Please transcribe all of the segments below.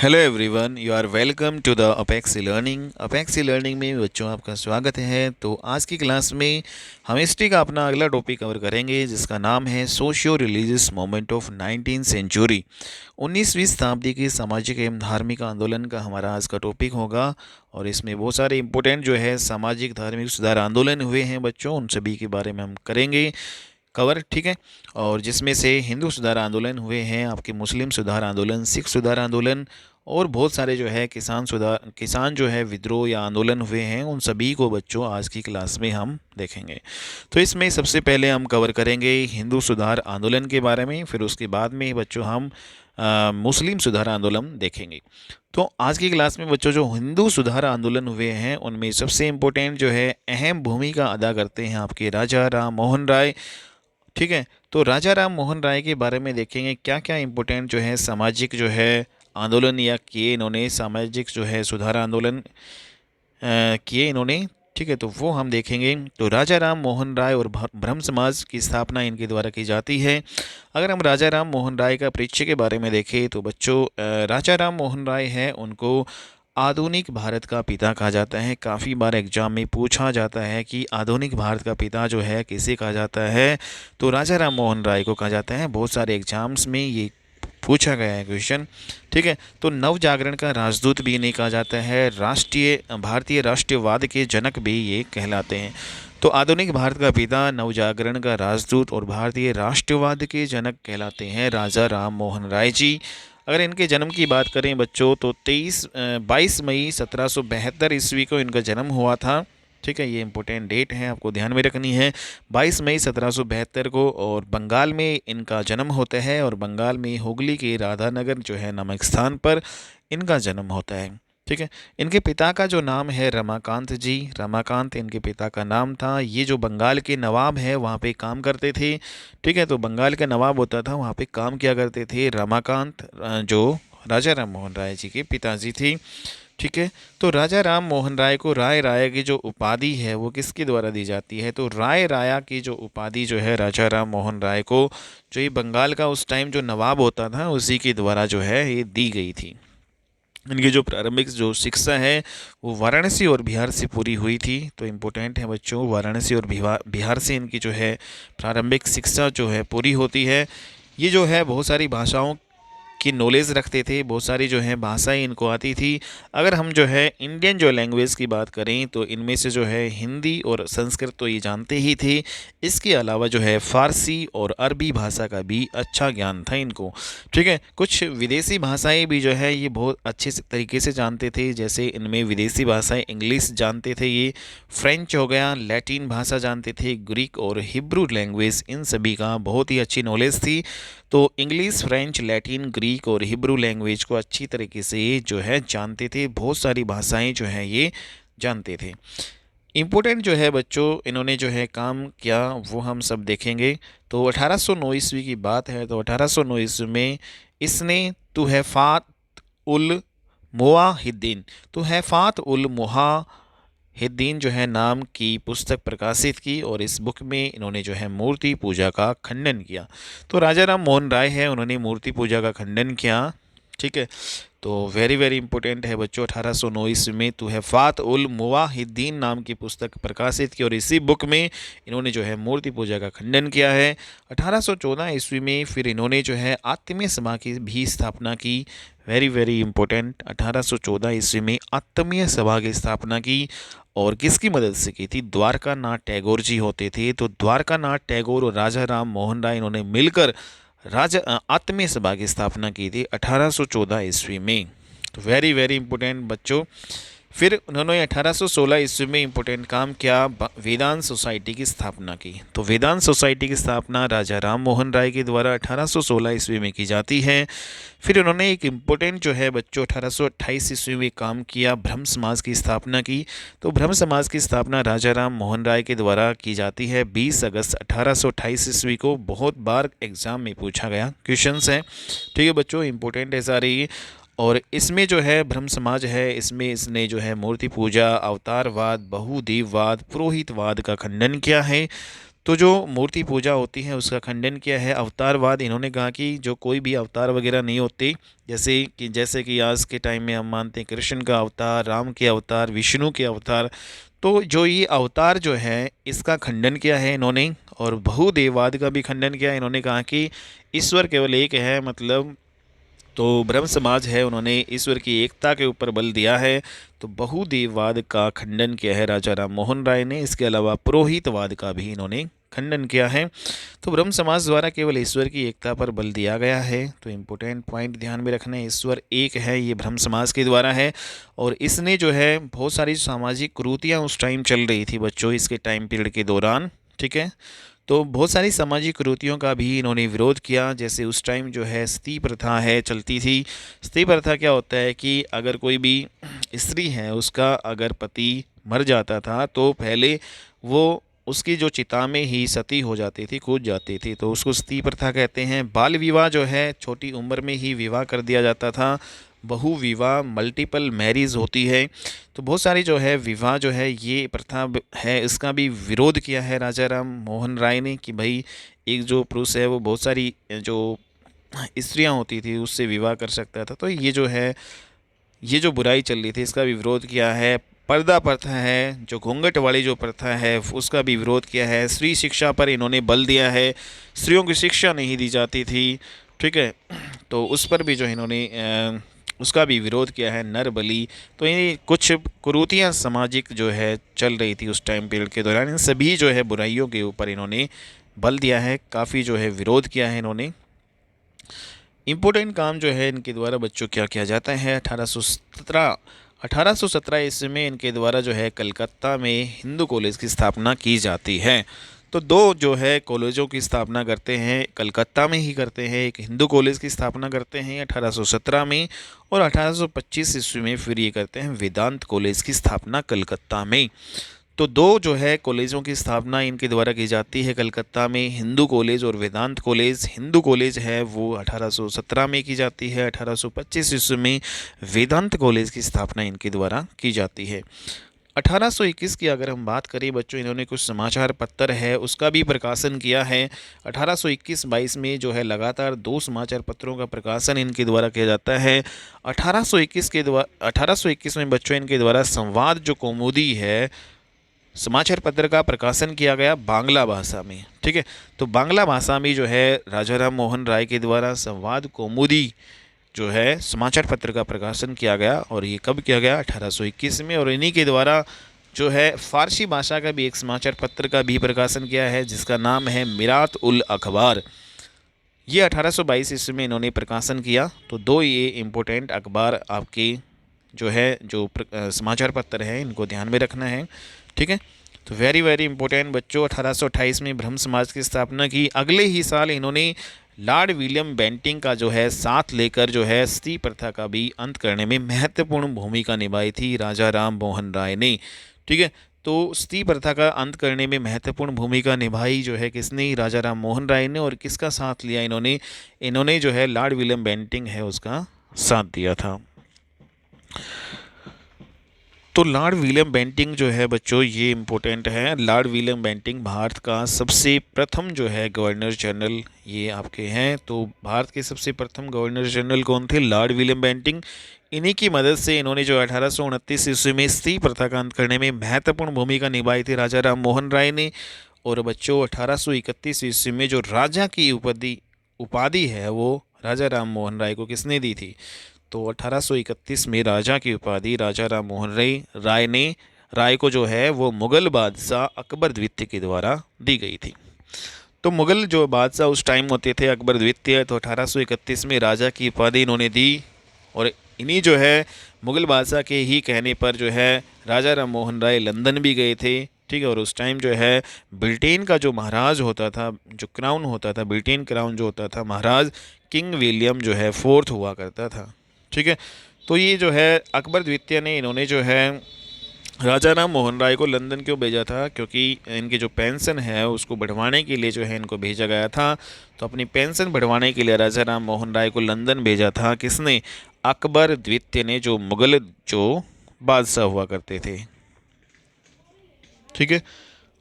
Hello everyone, you are welcome to the Apexy learning. Apexy learning में बच्चों आपका स्वागत है। तो आज की क्लास में हम हिस्ट्री का अपना अगला टॉपिक कवर करेंगे जिसका नाम है socio religious movement of 19th century. 19वीं शताब्दी के सामाजिक एवं धार्मिक आंदोलन का हमारा आज का टॉपिक होगा। और इसमें बहुत सारे इंपॉर्टेंट जो है सामाजिक धार्मिक सुधार आंदोलन हुए हैं बच्चों, उन सभी के बारे में हम करेंगे कवर। ठीक है। और जिसमें से हिंदू सुधार आंदोलन हुए हैं, आपके मुस्लिम सुधार आंदोलन, सिख सुधार आंदोलन और बहुत सारे जो है किसान जो है विद्रोह या आंदोलन हुए हैं, उन सभी को बच्चों आज की क्लास में हम देखेंगे। तो इसमें सबसे पहले हम कवर करेंगे हिंदू सुधार आंदोलन के बारे में, फिर उसके बाद में बच्चों हम मुस्लिम सुधार आंदोलन देखेंगे। तो आज की क्लास में बच्चों जो हिंदू सुधार आंदोलन हुए हैं उनमें सबसे इम्पोर्टेंट जो है अहम भूमिका अदा करते हैं आपके राजा राम मोहन राय। ठीक है। तो राजा राम मोहन राय के बारे में देखेंगे क्या क्या इम्पोर्टेंट जो है सामाजिक जो है आंदोलन या किए इन्होंने, सामाजिक जो है सुधार आंदोलन किए इन्होंने। ठीक है, तो वो हम देखेंगे। तो राजा राम मोहन राय और ब्रह्म समाज की स्थापना इनके द्वारा की जाती है। अगर हम राजा राम मोहन राय का परिचय के बारे में देखें तो बच्चों राजा राम मोहन राय है, उनको आधुनिक भारत का पिता कहा जाता है। काफ़ी बार एग्जाम में पूछा जाता है कि आधुनिक भारत का पिता जो है किसे कहा जाता है, तो राजा राम मोहन राय को कहा जाता है। बहुत सारे एग्जाम्स में ये पूछा गया है क्वेश्चन। ठीक है। तो नव जागरण का राजदूत भी इन्हें कहा जाता है। भारतीय राष्ट्रीयवाद के जनक भी ये कहलाते हैं। तो आधुनिक भारत का पिता, नव जागरण का राजदूत और भारतीय राष्ट्रवाद के जनक कहलाते हैं राजा राम मोहन राय जी। अगर इनके जन्म की बात करें बच्चों तो 22 मई 1772 ईस्वी को इनका जन्म हुआ था। ठीक है, ये इंपॉर्टेंट डेट है, आपको ध्यान में रखनी है। 22 मई 1772 को, और बंगाल में इनका जन्म होता है, और बंगाल में हुगली के राधानगर जो है नामक स्थान पर इनका जन्म होता है। ठीक है। इनके पिता का जो नाम है रमाकांत जी, रमाकांत इनके पिता का नाम था। ये जो बंगाल के नवाब है वहाँ पे काम करते थे। ठीक है, तो बंगाल का नवाब होता था, वहाँ पे काम किया करते थे रमाकांत, जो राजा राम मोहन राय जी के पिताजी थे। ठीक है। तो राजा राम मोहन राय को राय राया की जो उपाधि है वो किसके द्वारा दी जाती है, तो राय राया की जो उपाधि जो है राजा राम मोहन राय को, जो ये बंगाल का उस टाइम जो नवाब होता था उसी के द्वारा जो है ये दी गई थी। इनकी जो प्रारंभिक जो शिक्षा है वो वाराणसी और बिहार से पूरी हुई थी। तो इम्पोर्टेंट है बच्चों, वाराणसी और बिहार से इनकी जो है प्रारंभिक शिक्षा जो है पूरी होती है। ये जो है बहुत सारी भाषाओं की नॉलेज रखते थे, बहुत सारी जो है भाषाएं इनको आती थी। अगर हम जो है इंडियन जो लैंग्वेज की बात करें तो इनमें से जो है हिंदी और संस्कृत तो ये जानते ही थे, इसके अलावा जो है फ़ारसी और अरबी भाषा का भी अच्छा ज्ञान था इनको। ठीक है। कुछ विदेशी भाषाएं भी जो है ये बहुत अच्छे तरीके से जानते थे। जैसे इनमें विदेशी भाषाएं इंग्लिश जानते थे, ये फ्रेंच हो गया, लैटिन भाषा जानते थे, ग्रीक और हिब्रू लैंग्वेज, इन सभी का बहुत ही अच्छी नॉलेज थी। तो इंग्लिश, फ्रेंच, लैटिन, ग्रीक और हिब्रू लैंग्वेज को अच्छी तरीके से ये जो है जानते थे। बहुत सारी भाषाएं जो है ये जानते थे। इम्पोर्टेंट जो है बच्चों इन्होंने जो है काम किया वो हम सब देखेंगे। तो 1809 ईस्वी की बात है, तो 1809 ईस्वी में इसने तुहफ़ात उल मुवाहिद्दीन, तुहफ़ात उल मुवाहिद्दीन जो है नाम की पुस्तक प्रकाशित की, और इस बुक में इन्होंने जो है मूर्ति पूजा का खंडन किया। तो राजा राम मोहन राय है, उन्होंने मूर्ति पूजा का खंडन किया। ठीक है। तो वेरी वेरी इंपॉर्टेंट है बच्चों, 1809 ईस्वी में तुहफ़ात उल मुवाहिद्दीन नाम की पुस्तक प्रकाशित की, और इसी बुक में इन्होंने जो है मूर्ति पूजा का खंडन किया है। 1814 ईस्वी में फिर इन्होंने जो है आत्मीय सभा की भी स्थापना की। वेरी वेरी इंपॉर्टेंट, 1814 ईस्वी में आत्मीय सभा की स्थापना की, और किसकी मदद से की थी, द्वारका नाथ टैगोर जी होते थे। तो द्वारका नाथ टैगोर और राजा राम मोहन राय इन्होंने मिलकर आत्मीय सभा की स्थापना की थी 1814 ईस्वी में। तो वेरी वेरी इंपॉर्टेंट बच्चों। फिर उन्होंने 1816 ईस्वी में इम्पोर्टेंट काम किया, वेदांत सोसाइटी की स्थापना की। तो वेदांत सोसाइटी की स्थापना राजा राम मोहन राय के द्वारा 1816 ईस्वी में की जाती है। फिर उन्होंने एक इम्पोर्टेंट जो है बच्चों 1828 ईस्वी में काम किया, ब्रह्म समाज की स्थापना की। तो ब्रह्म समाज की स्थापना राजा राम मोहन राय के द्वारा की जाती है 20 अगस्त 1828 ईस्वी को। बहुत बार एग्जाम में पूछा गया क्वेश्चंस है। ठीक है बच्चों, इंपॉर्टेंट है सारी। और इसमें जो है ब्रह्म समाज है, इसमें इसने जो है मूर्ति पूजा, अवतारवाद, बहुदेववाद, पुरोहितवाद का खंडन किया है। तो जो मूर्ति पूजा होती है उसका खंडन किया है। अवतारवाद, इन्होंने कहा कि जो कोई भी अवतार वगैरह नहीं होते, जैसे कि आज के टाइम में हम मानते हैं कृष्ण का अवतार, राम के अवतार, विष्णु के अवतार। तो जो ये अवतार जो है इसका खंडन किया है इन्होंने, और बहुदेववाद का भी खंडन किया है। इन्होंने कहा कि ईश्वर केवल एक है, मतलब तो ब्रह्म समाज है, उन्होंने ईश्वर की एकता के ऊपर बल दिया है। तो बहुदेववाद का खंडन किया है राजा राम मोहन राय ने। इसके अलावा पुरोहितवाद का भी इन्होंने खंडन किया है। तो ब्रह्म समाज द्वारा केवल ईश्वर की एकता पर बल दिया गया है। तो इम्पोर्टेंट पॉइंट ध्यान में रखना है, ईश्वर एक है, ये ब्रह्म समाज के द्वारा है। और इसने जो है बहुत सारी सामाजिक कुरीतियाँ उस टाइम चल रही थी बच्चों, इसके टाइम पीरियड के दौरान। ठीक है, तो बहुत सारी सामाजिक कुरीतियों का भी इन्होंने विरोध किया। जैसे उस टाइम जो है सती प्रथा है चलती थी। सती प्रथा क्या होता है कि अगर कोई भी स्त्री है, उसका अगर पति मर जाता था तो पहले वो उसकी जो चिता में ही सती हो जाती थी, कूद जाती थी, तो उसको सती प्रथा कहते हैं। बाल विवाह जो है, छोटी उम्र में ही विवाह कर दिया जाता था। बहु विवाह, मल्टीपल मैरिज होती है। तो बहुत सारी जो है विवाह जो है ये प्रथा है, इसका भी विरोध किया है राजा राम मोहन राय ने कि भाई एक जो पुरुष है वो बहुत सारी जो स्त्रियां होती थी उससे विवाह कर सकता था। तो ये जो है, ये जो बुराई चल रही थी इसका भी विरोध किया है। पर्दा प्रथा है, जो घूंघट वाली जो प्रथा है उसका भी विरोध किया है। स्त्री शिक्षा पर इन्होंने बल दिया है, स्त्रियों की शिक्षा नहीं दी जाती थी। ठीक है, तो उस पर भी जो इन्होंने उसका भी विरोध किया है, नर बलि। तो ये कुछ कुरीतियाँ सामाजिक जो है चल रही थी उस टाइम पीरियड के दौरान, इन सभी जो है बुराइयों के ऊपर इन्होंने बल दिया है, काफ़ी जो है विरोध किया है इन्होंने। इम्पोर्टेंट काम जो है इनके द्वारा बच्चों क्या किया जाता है, 1817 ईस्वी में इनके द्वारा जो है कलकत्ता में हिंदू कॉलेज की स्थापना की जाती है। तो दो जो है कॉलेजों की स्थापना करते हैं, कलकत्ता में ही करते हैं। एक हिंदू कॉलेज की स्थापना करते हैं 1817 में, और 1825 ईस्वी में फिर ये करते हैं वेदांत कॉलेज की स्थापना कलकत्ता में। तो दो जो है कॉलेजों की स्थापना इनके द्वारा की जाती है कलकत्ता में, हिंदू कॉलेज और वेदांत कॉलेज। हिंदू कॉलेज है वो 1817 में की जाती है, 1825 ईस्वी में वेदांत कॉलेज की स्थापना इनके द्वारा की जाती है। 1821 की अगर हम बात करें बच्चों, इन्होंने कुछ समाचार पत्र है उसका भी प्रकाशन किया है। 1821-22 में जो है लगातार 2 समाचार पत्रों का प्रकाशन इनके द्वारा किया जाता है। 1821 में बच्चों इनके द्वारा संवाद जो कौमुदी है समाचार पत्र का प्रकाशन किया गया बांग्ला भाषा में। ठीक है, तो बांग्ला भाषा में जो है राजा राम मोहन राय के द्वारा संवाद कौमुदी जो है समाचार पत्र का प्रकाशन किया गया। और ये कब किया गया, 1821 में। और इन्हीं के द्वारा जो है फारसी भाषा का भी एक समाचार पत्र का भी प्रकाशन किया है जिसका नाम है मिरात उल अखबार। ये 1822 ईस्वी में इन्होंने प्रकाशन किया। तो दो ये इम्पोर्टेंट अखबार आपके जो है जो समाचार पत्र है इनको ध्यान में रखना है। ठीक है, तो वेरी वेरी इंपॉर्टेंट बच्चों। 1828 में ब्रह्म समाज की स्थापना की। अगले ही साल इन्होंने लॉर्ड विलियम बेंटिंग का जो है साथ लेकर जो है सती प्रथा का भी अंत करने में महत्वपूर्ण भूमिका निभाई थी राजा राम मोहन राय ने। ठीक है, तो सती प्रथा का अंत करने में महत्वपूर्ण भूमिका निभाई जो है किसने, राजा राम मोहन राय ने। और किसका साथ लिया इन्होंने जो है लॉर्ड विलियम बेंटिंग है उसका साथ दिया था। तो लॉर्ड विलियम बेंटिंग जो है बच्चों ये इम्पोर्टेंट है। लॉर्ड विलियम बेंटिंग भारत का सबसे प्रथम जो है गवर्नर जनरल ये आपके हैं। तो भारत के सबसे प्रथम गवर्नर जनरल कौन थे, लॉर्ड विलियम बेंटिंग। इन्हीं की मदद से इन्होंने जो 1829 ईस्वी में सती प्रथा का अंत करने में महत्वपूर्ण भूमिका निभाई थी राजा राम मोहन राय ने। और बच्चों 1831 ईस्वी में जो राजा की उपाधि है वो राजा राम मोहन राय को किसने दी थी, तो 1831 में राजा की उपाधि राजा राम मोहन राय को जो है वो मुगल बादशाह अकबर द्वितीय के द्वारा दी गई थी। तो मुगल जो बादशाह उस टाइम होते थे अकबर द्वितीय, तो 1831 में राजा की उपाधि इन्होंने दी। और इन्हीं जो है मुगल बादशाह के ही कहने पर जो है राजा राम मोहन राय लंदन भी गए थे। ठीक है, और उस टाइम जो है ब्रिटेन का जो महाराज होता था, जो क्राउन होता था, ब्रिटेन क्राउन जो होता था, महाराज किंग विलियम जो है 4th हुआ करता था। ठीक है, तो ये जो है अकबर द्वितीय ने इन्होंने जो है राजा राम मोहन राय को लंदन क्यों भेजा था, क्योंकि इनकी जो पेंशन है उसको बढ़वाने के लिए जो है इनको भेजा गया था। तो अपनी पेंशन बढ़वाने के लिए राजा राम मोहन राय को लंदन भेजा था किसने, अकबर द्वितीय ने, जो मुगल जो बादशाह हुआ करते थे। ठीक है,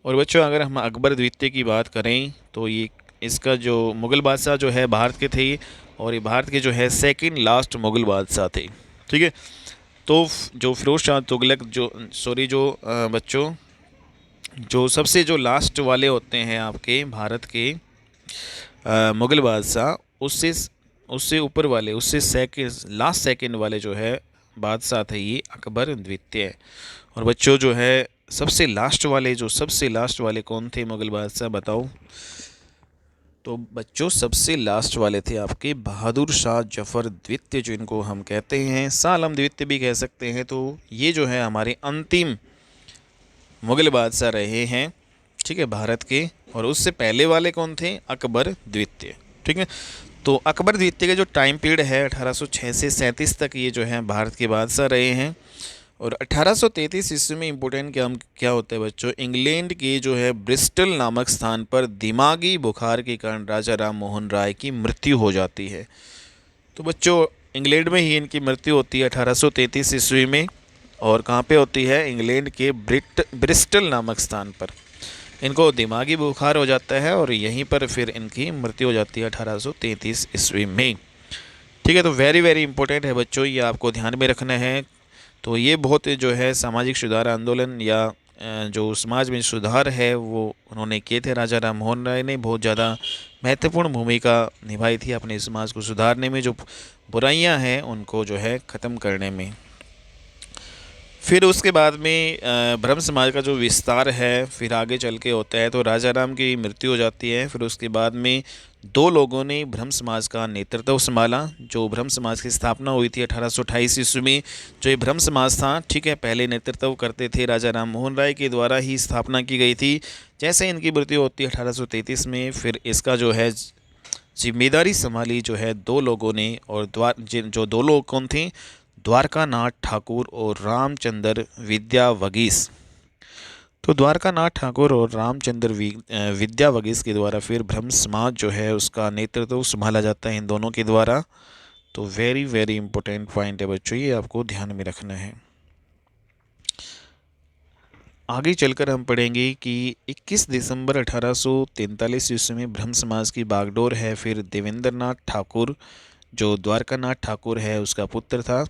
और बच्चों अगर हम अकबर द्वितीय की बात करें तो ये इसका जो मुग़ल बादशाह जो है भारत के थे, और ये भारत के जो है सेकंड लास्ट मुग़ल बादशाह थे। ठीक है, तो जो फिरोज शाह तुगलक जो सॉरी जो बच्चों जो सबसे जो लास्ट वाले होते हैं आपके भारत के मुग़ल बादशाह, उससे उससे ऊपर वाले, उससे सेकंड लास्ट सेकंड वाले जो है बादशाह थे ये अकबर द्वितीय। और बच्चों जो है सबसे लास्ट वाले, जो सबसे लास्ट वाले कौन थे मुग़ल बादशाह बताओ? तो बच्चों सबसे लास्ट वाले थे आपके बहादुर शाह जफ़र द्वितीय, जो इनको हम कहते हैं, शाह आलम द्वितीय भी कह सकते हैं। तो ये जो है हमारे अंतिम मुग़ल बादशाह रहे हैं, ठीक है, भारत के। और उससे पहले वाले कौन थे? अकबर द्वितीय। ठीक है, तो अकबर द्वितीय का जो टाइम पीरियड है 1806 से 37 तक ये जो है भारत के बादशाह रहे हैं। और 1833 ईस्वी में इम्पोर्टेंट क्या होता है बच्चों? इंग्लैंड के जो है ब्रिस्टल नामक स्थान पर दिमागी बुखार के कारण राजा राम मोहन राय की मृत्यु हो जाती है। तो बच्चों इंग्लैंड में ही इनकी मृत्यु होती है 1833 ईस्वी में। और कहाँ पे होती है? इंग्लैंड के ब्रिस्टल नामक स्थान पर इनको दिमागी बुखार हो जाता है, और यहीं पर फिर इनकी मृत्यु हो जाती है 1833 ईस्वी में। ठीक है, तो वेरी वेरी इंपॉर्टेंट है बच्चों, ये आपको ध्यान में रखना है। तो ये बहुत जो है सामाजिक सुधार आंदोलन या जो समाज में सुधार है वो उन्होंने किए थे। राजा राम मोहन राय ने बहुत ज़्यादा महत्वपूर्ण भूमिका निभाई थी अपने समाज को सुधारने में, जो बुराइयां हैं उनको जो है ख़त्म करने में। फिर उसके बाद में ब्रह्म समाज का जो विस्तार है फिर आगे चल के होता है। तो राजा राम की मृत्यु हो जाती है, फिर उसके बाद में दो लोगों ने ब्रह्म समाज का नेतृत्व संभाला। जो ब्रह्म समाज की स्थापना हुई थी 1828 ईस्वी में, जो ये ब्रह्म समाज था, ठीक है, पहले नेतृत्व करते थे राजा राम मोहन राय के द्वारा ही स्थापना की गई थी। जैसे इनकी मृत्यु होती है 1833 में, फिर इसका जो है जिम्मेदारी संभाली जो है दो लोगों ने। और जो दो लोग कौन थे? द्वारका नाथ ठाकुर और रामचंद्र विद्यावगीस। तो द्वारका नाथ ठाकुर और रामचंद्र विद्यावगीस के द्वारा फिर ब्रह्म समाज जो है उसका नेतृत्व संभाला जाता है इन दोनों के द्वारा। तो वेरी वेरी इंपॉर्टेंट पॉइंट है बच्चों, ये आपको ध्यान में रखना है। आगे चलकर हम पढ़ेंगे कि 21 दिसंबर 1843 ईस्वी में ब्रह्म समाज की बागडोर है फिर देवेंद्र नाथ ठाकुर, जो द्वारका नाथ ठाकुर है उसका पुत्र था,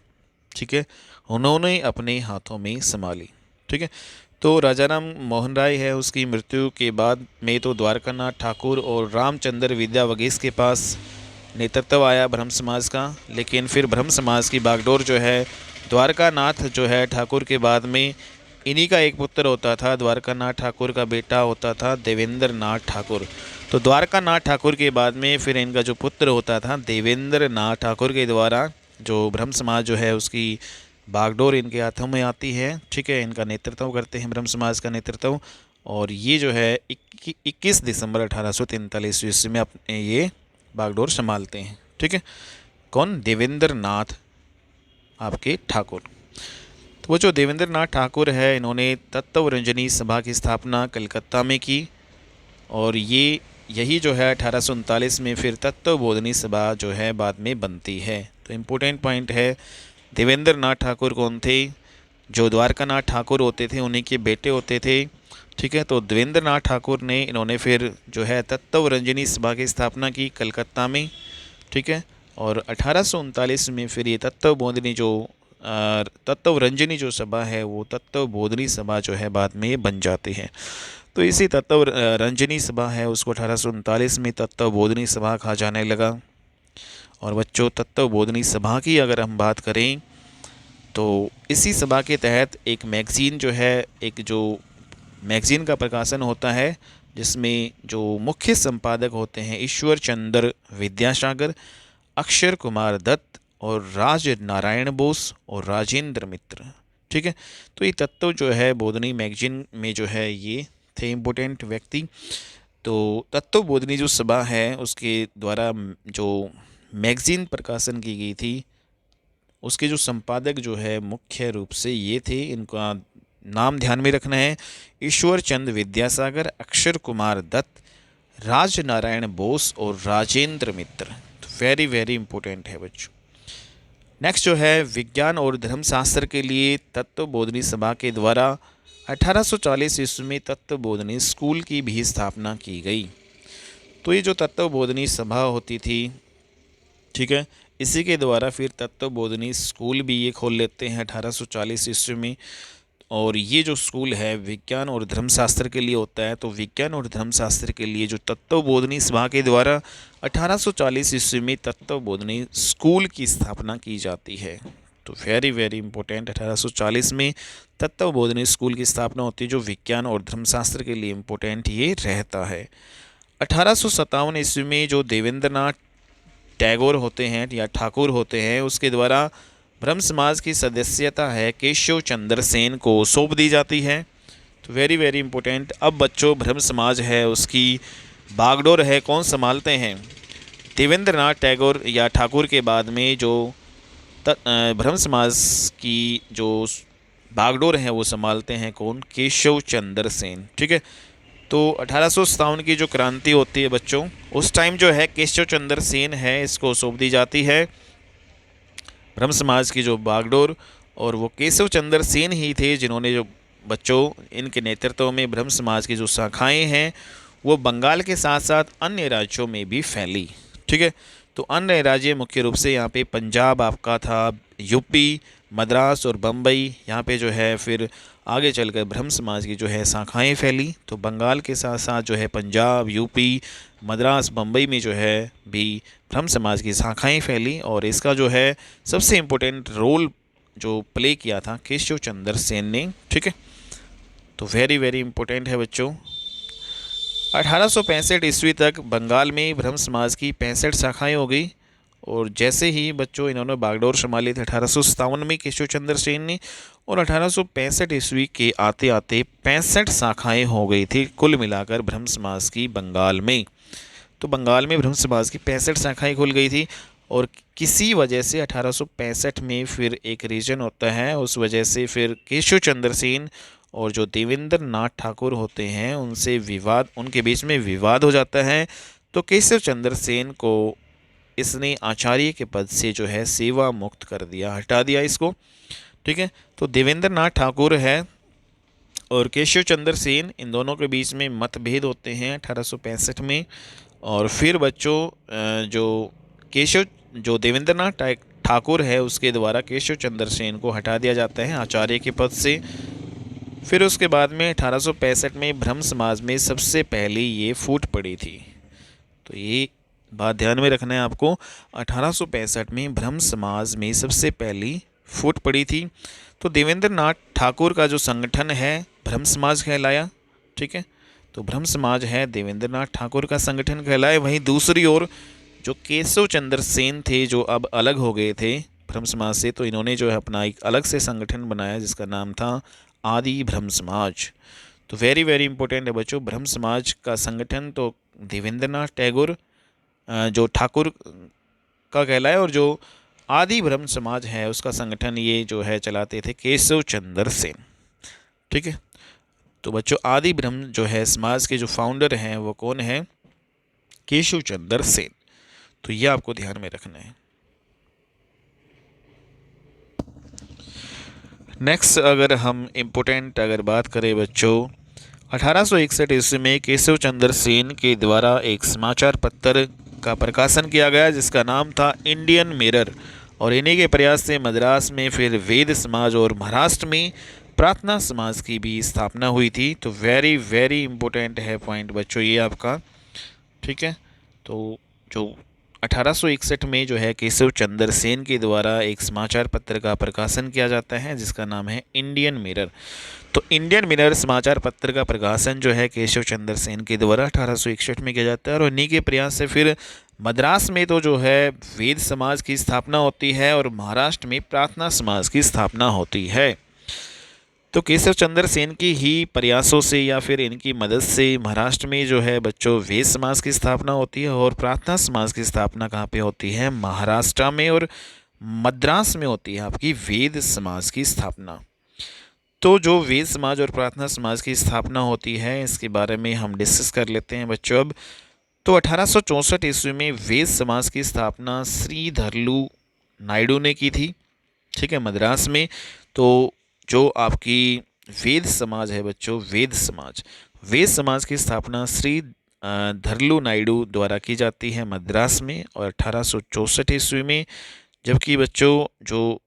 ठीक है, उन्होंने अपने हाथों में संभाली। ठीक है, तो राजा राम मोहन राय है उसकी मृत्यु के बाद में तो द्वारका नाथ ठाकुर और रामचंद्र विद्यावगीस के पास नेतृत्व आया ब्रह्म समाज का। लेकिन फिर ब्रह्म समाज की बागडोर जो है द्वारका नाथ जो है ठाकुर के बाद में इन्हीं का एक पुत्र होता था। द्वारका नाथ ठाकुर का बेटा होता था देवेंद्र नाथ ठाकुर। तो द्वारका नाथ ठाकुर के बाद में फिर इनका जो पुत्र होता था देवेंद्र नाथ ठाकुर के द्वारा जो ब्रह्म समाज जो है उसकी बागडोर इनके हाथों में आती है। ठीक है, इनका नेतृत्व करते हैं ब्रह्म समाज का नेतृत्व। और ये जो है 21 दिसंबर 1843 ईस्वी में अपने ये बागडोर संभालते हैं। ठीक है, कौन? देवेंद्र नाथ आपके ठाकुर। तो वो जो देवेंद्र नाथ ठाकुर है इन्होंने तत्वरंजनी सभा की स्थापना कलकत्ता में की। और ये यही जो है 1839 में फिर तत्वबोधनी सभा जो है बाद में बनती है। तो इम्पोर्टेंट पॉइंट है, देवेंद्र नाथ ठाकुर कौन थे? जो द्वारका नाथ ठाकुर होते थे उन्हीं के बेटे होते थे। ठीक है, तो देवेंद्र नाथ ठाकुर ने इन्होंने फिर जो है तत्वरंजनी सभा की स्थापना की कलकत्ता में। ठीक है, और 1839 में फिर ये तत्वरंजनी जो सभा है वो तत्वबोधनी सभा जो है बाद में बन जाती है। तो इसी तत्वरंजनी सभा है उसको 1839 में तत्वबोधनी सभा कहा जाने लगा। और बच्चों तत्वबोधनी सभा की अगर हम बात करें तो इसी सभा के तहत एक मैगज़ीन जो है, एक जो मैगज़ीन का प्रकाशन होता है जिसमें जो मुख्य संपादक होते हैं ईश्वर चंद्र विद्यासागर, अक्षर कुमार दत्त और राज नारायण बोस और राजेंद्र मित्र। ठीक है, तो ये तत्व जो है बोधनी मैगजीन में जो है ये थे इम्पोर्टेंट व्यक्ति। तो तत्व बोधनी जो सभा है उसके द्वारा जो मैगजीन प्रकाशन की गई थी उसके जो संपादक जो है मुख्य रूप से ये थे, इनका नाम ध्यान में रखना है, ईश्वर चंद्र विद्यासागर, अक्षर कुमार दत्त, राज नारायण बोस और राजेंद्र मित्र। तो वेरी वेरी इंपॉर्टेंट है बच्चों। नेक्स्ट जो है विज्ञान और धर्मशास्त्र के लिए तत्वबोधनी सभा के द्वारा 1840 ईस्वी में तत्वबोधिनी स्कूल की भी स्थापना की गई। तो ये जो तत्वबोधिनी सभा होती थी, ठीक है, इसी के द्वारा फिर तत्वबोधिनी स्कूल भी ये खोल लेते हैं 1840 ईस्वी में। और ये जो स्कूल है विज्ञान और धर्मशास्त्र के लिए होता है। तो विज्ञान और धर्मशास्त्र के लिए जो तत्वबोधिनी सभा के द्वारा 1840 ईस्वी में तत्वबोधिनी स्कूल की स्थापना की जाती है। तो वेरी वेरी इंपॉर्टेंट, 1840 में तत्वबोधिनी स्कूल की स्थापना होती है, जो विज्ञान और धर्मशास्त्र के लिए इम्पोर्टेंट ये रहता है। 1857 ईस्वी में जो देवेंद्रनाथ टैगोर होते हैं या ठाकुर होते हैं, उसके द्वारा ब्रह्म समाज की सदस्यता है केशव चंद्र सेन को सौंप दी जाती है। तो वेरी वेरी इंपॉर्टेंट। अब बच्चों ब्रह्म समाज है उसकी बागडोर है कौन संभालते हैं? देवेंद्रनाथ टैगोर या ठाकुर के बाद में जो ब्रह्म समाज की जो बागडोर है वो संभालते हैं कौन? केशव चंद्र सेन। ठीक है, तो 1857 की जो क्रांति होती है बच्चों, उस टाइम जो है केशव चंद्र सेन है इसको सौंप दी जाती है ब्रह्म समाज की जो बागडोर। और वो केशव चंद्र सेन ही थे जिन्होंने जो बच्चों इनके नेतृत्व में ब्रह्म समाज की जो शाखाएं हैं वो बंगाल के साथ साथ अन्य राज्यों में भी फैली। ठीक है, तो अन्य राज्य मुख्य रूप से यहाँ पे पंजाब आपका था, यूपी, मद्रास और बम्बई, यहाँ पे जो है फिर आगे चलकर ब्रह्म समाज की जो है शाखाएं फैली। तो बंगाल के साथ साथ जो है पंजाब, यूपी, मद्रास, बम्बई में जो है भी ब्रह्म समाज की शाखाएं फैली। और इसका जो है सबसे इम्पोर्टेंट रोल जो प्ले किया था केशव चंद्र सेन ने। ठीक है, तो वेरी वेरी इंपॉर्टेंट है बच्चों। 1865 ईस्वी तक बंगाल में ब्रह्म समाज की 65 शाखाएं हो गई। और जैसे ही बच्चों इन्होंने बागडोर संभाली थी 1857 में केशव चंद्र सेन ने, और 1865 ईस्वी के आते आते 65 शाखाएं हो गई थी कुल मिलाकर ब्रह्म समाज की बंगाल में। तो बंगाल में ब्रह्म समाज की 65 शाखाएं खुल गई थी। और किसी वजह से 1865 में फिर एक रीजन होता है, उस वजह से फिर केशव चंद्र सेन और जो देवेंद्र नाथ ठाकुर होते हैं उनसे विवाद, उनके बीच में विवाद हो जाता है। तो केशव चंद्र सेन को इसने आचार्य के पद से जो है सेवा मुक्त कर दिया, हटा दिया इसको। ठीक है, तो देवेंद्र नाथ ठाकुर है और केशव चंद्र सेन, इन दोनों के बीच में मतभेद होते हैं 1865 में। और फिर बच्चों जो देवेंद्रनाथ ठाकुर है उसके द्वारा केशव चंद्र सेन को हटा दिया जाता है आचार्य के पद से। फिर उसके बाद में 1865 में ब्रह्म समाज में सबसे पहले ये फूट पड़ी थी। तो ये बात ध्यान में रखना है आपको, 1865 में ब्रह्म समाज में सबसे पहली फूट पड़ी थी। तो देवेंद्रनाथ ठाकुर का जो संगठन है ब्रह्म समाज कहलाया। ठीक है, तो ब्रह्म समाज है देवेंद्रनाथ ठाकुर का संगठन कहलाए। वहीं दूसरी ओर जो केशव चंद्र सेन थे जो अब अलग हो गए थे ब्रह्म समाज से, तो इन्होंने जो है अपना एक अलग से संगठन बनाया जिसका नाम था आदि ब्रह्म समाज। तो वेरी वेरी इंपॉर्टेंट है बच्चों, ब्रह्म समाज का संगठन तो देवेंद्रनाथ टैगोर जो ठाकुर का कहलाए, और जो आदि ब्रह्म समाज है उसका संगठन ये जो है चलाते थे केशव चंद्र सेन। ठीक है, तो बच्चों आदि ब्रह्म जो है समाज के जो फाउंडर हैं वो कौन है? केशव चंद्र सेन। तो ये आपको ध्यान में रखना है। नेक्स्ट अगर हम इम्पोर्टेंट अगर बात करें बच्चों, 1861 ईस्वी में केशव चंद्र सेन के द्वारा एक समाचार पत्र का प्रकाशन किया गया जिसका नाम था इंडियन मिरर। और इन्हीं के प्रयास से मद्रास में फिर वेद समाज और महाराष्ट्र में प्रार्थना समाज की भी स्थापना हुई थी। तो वेरी वेरी इंपॉर्टेंट है पॉइंट बच्चों ये आपका। ठीक है, तो जो 1861 में जो है केशव चंद्र सेन के द्वारा एक समाचार पत्र का प्रकाशन किया जाता है जिसका नाम है इंडियन मिरर। तो इंडियन मिरर समाचार पत्र का प्रकाशन जो है केशव चंद्र सेन के द्वारा 1861 में किया जाता है। और इन्हीं के प्रयास से फिर मद्रास में तो जो है वेद समाज की स्थापना होती है और महाराष्ट्र में प्रार्थना समाज की स्थापना होती है। तो केशव चंद्र सेन की ही प्रयासों से या फिर इनकी मदद से महाराष्ट्र में जो है बच्चों वेद समाज की स्थापना होती है और प्रार्थना समाज की स्थापना कहाँ पे होती है? महाराष्ट्र में, और मद्रास में होती है आपकी वेद समाज की स्थापना। तो जो वेद समाज और प्रार्थना समाज की स्थापना होती है इसके बारे में हम डिस्कस कर लेते हैं बच्चों अब। तो 1864 ईस्वी में वेद समाज की स्थापना श्रीधरलू नायडू ने की थी। ठीक है, मद्रास में। तो जो आपकी वेद समाज है बच्चों, वेद समाज। वेद समाज की स्थापना श्री धरलू नायडू द्वारा की जाती है मद्रास में और 1864 ईस्वी में। जबकि बच्चों जो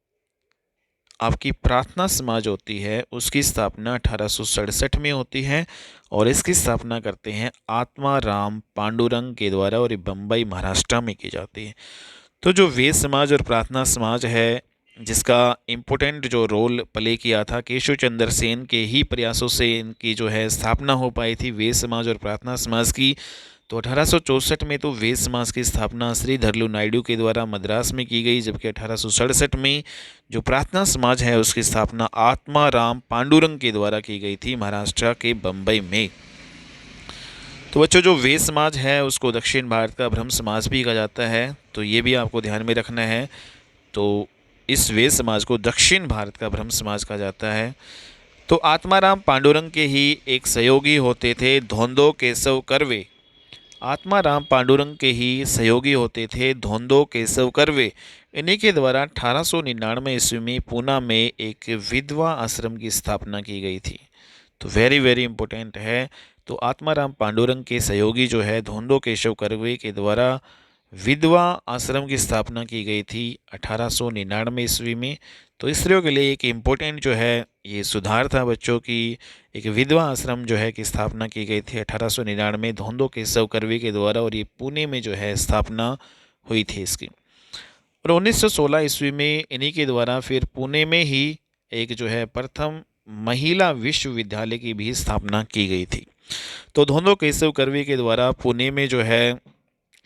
आपकी प्रार्थना समाज होती है उसकी स्थापना 1867 में होती है और इसकी स्थापना करते हैं आत्मा राम पांडुरंग के द्वारा और ये बम्बई महाराष्ट्र में की जाती है। तो जो वेद समाज और प्रार्थना समाज है जिसका इम्पोर्टेंट जो रोल प्ले किया था केशव चंद्र सेन के ही प्रयासों से इनकी जो है स्थापना हो पाई थी वेद समाज और प्रार्थना समाज की। तो 1864 में तो वेद समाज की स्थापना श्री धरलू नायडू के द्वारा मद्रास में की गई, जबकि 1867 में जो प्रार्थना समाज है उसकी स्थापना आत्मा राम पांडुरंग के द्वारा की गई थी महाराष्ट्र के बम्बई में। तो बच्चों जो वेद समाज है उसको दक्षिण भारत का ब्रह्म समाज भी कहा जाता है, तो ये भी आपको ध्यान में रखना है। तो इस वेद समाज को दक्षिण भारत का ब्रह्म समाज कहा जाता है। तो आत्माराम पांडुरंग के ही एक सहयोगी होते थे धोंदो केशव कर्वे। आत्माराम पांडुरंग के ही सहयोगी होते थे धोंदो केशव कर्वे। इन्हीं के द्वारा 1899 ईस्वी में पूना में एक विधवा आश्रम की स्थापना की गई थी। तो वेरी वेरी इंपॉर्टेंट है। तो आत्माराम पांडुरंग के सहयोगी जो है धोंदो केशव कर्वे के द्वारा विधवा आश्रम की स्थापना की गई थी 1899 ईस्वी में। तो स्त्रियों के लिए एक इम्पोर्टेंट जो है ये सुधार था बच्चों की, एक विधवा आश्रम जो है की स्थापना की गई थी 1899 धोंदो केशव कर्वे के द्वारा और ये पुणे में जो है स्थापना हुई थी इसकी। और 1916 ईस्वी में इन्हीं के द्वारा फिर पुणे में ही एक जो है प्रथम महिला विश्वविद्यालय की भी स्थापना की गई थी। तो धोंदो केशव कर्वे के द्वारा पुणे में जो है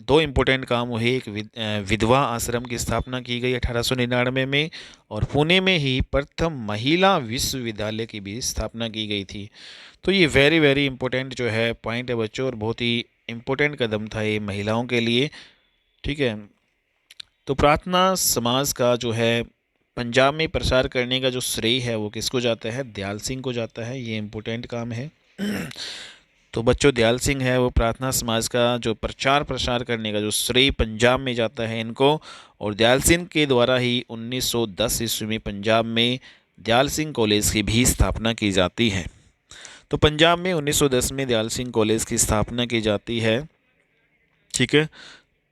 दो इम्पोर्टेंट काम हुए, एक विधवा आश्रम की स्थापना की गई 1899 में और पुणे में ही प्रथम महिला विश्वविद्यालय की भी स्थापना की गई थी। तो ये वेरी वेरी इंपॉर्टेंट जो है पॉइंट है बच्चों और बहुत ही इम्पोर्टेंट कदम था ये महिलाओं के लिए। ठीक है, तो प्रार्थना समाज का जो है पंजाब में प्रसार करने का जो श्रेय है वो किसको जाता है? दयाल सिंह को जाता है, ये इम्पोर्टेंट काम है। तो बच्चों दयाल सिंह है वो प्रार्थना समाज का जो प्रचार प्रसार करने का जो श्रेय पंजाब में जाता है इनको, और दयाल सिंह के द्वारा ही 1910 ईस्वी में पंजाब में दयाल सिंह कॉलेज की भी स्थापना की जाती है। तो पंजाब में 1910 में दयाल सिंह कॉलेज की स्थापना की जाती है। ठीक है,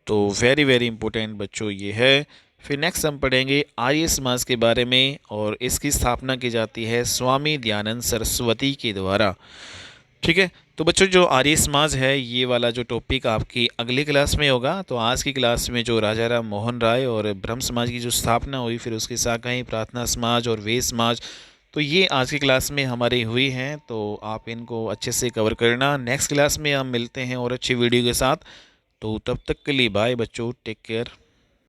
तो वेरी वेरी इंपॉर्टेंट बच्चों ये है। फिर नेक्स्ट हम पढ़ेंगे आर्य समाज के बारे में और इसकी स्थापना की जाती है स्वामी दयानंद सरस्वती के द्वारा। ठीक है, तो बच्चों जो आर्य समाज है ये वाला जो टॉपिक आपकी अगली क्लास में होगा। तो आज की क्लास में जो राजा राम मोहन राय और ब्रह्म समाज की जो स्थापना हुई, फिर उसकी शाखाएं प्रार्थना समाज और वेद समाज, तो ये आज की क्लास में हमारी हुई हैं। तो आप इनको अच्छे से कवर करना। नेक्स्ट क्लास में हम मिलते हैं और अच्छी वीडियो के साथ। तो तब तक के लिए बाय बच्चों, टेक केयर।